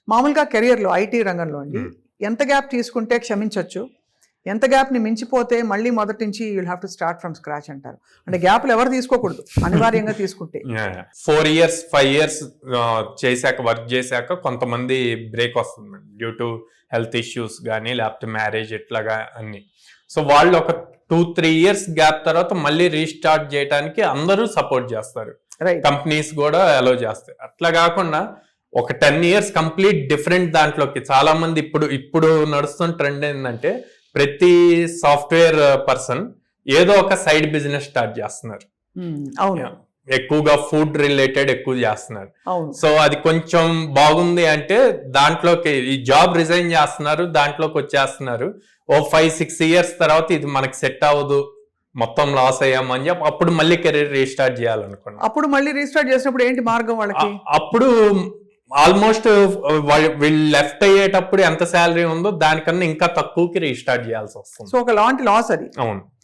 మామూలుగా కెరియర్లో ఐటీ రంగంలో అండి ఎంత గ్యాప్ తీసుకుంటే క్షమించవచ్చు, ఎంత గ్యాప్ని మించిపోతే మళ్ళీ మొదటి నుంచి you'll have to start from scratch అంటారు? అంటే గ్యాప్లు ఎవరు తీసుకోకూడదు అనివార్యంగా తీసుకుంటే. 4 years 5 years చేశాక వర్క్ చేశాక కొంతమంది బ్రేక్ వస్తుంది డ్యూ టు హెల్త్ ఇష్యూస్ కానీ లేకపోతే మ్యారేజ్ ఇట్లాగా అన్ని. సో వాళ్ళు ఒక 2-3 years గ్యాప్ తర్వాత మళ్ళీ రీస్టార్ట్ చేయడానికి అందరూ సపోర్ట్ చేస్తారు, రైట్. కంపెనీస్ కూడా అలో చేస్తాయి. అట్లా కాకుండా ఒక 10 years కంప్లీట్ డిఫరెంట్ దాంట్లోకి చాలా మంది ఇప్పుడు నడుస్తున్న ట్రెండ్ ఏంటంటే ప్రతి సాఫ్ట్వేర్ పర్సన్ ఏదో ఒక సైడ్ బిజినెస్ స్టార్ట్ చేస్తున్నారు. అవును ఎక్కువగా ఫుడ్ రిలేటెడ్ ఎక్కువ చేస్తున్నారు. అవును. సో అది కొంచెం బాగుంది అంటే దాంట్లోకి ఈ జాబ్ రిజైన్ చేస్తున్నారు, దాంట్లోకి వచ్చేస్తున్నారు. ఓ 5-6 years తర్వాత ఇది మనకి సెట్ అవ్వదు, మొత్తం లాస్ అయ్యామని చెప్పి అప్పుడు మళ్ళీ కెరీర్ రీస్టార్ట్ చేయాలనుకున్నాను. అప్పుడు మళ్ళీ రీస్టార్ట్ చేసినప్పుడు ఏంటి మార్గం వాళ్ళకి? అప్పుడు ఆల్మోస్ట్ వీళ్ళు లెఫ్ట్ అయ్యేటప్పుడు ఎంత శాలరీ ఉందో దానికన్నా ఇంకా తక్కువకి రీస్టార్ట్ చేయాల్సి వస్తుంది. సో ఒక లాంటి లాస్ అది. అవును.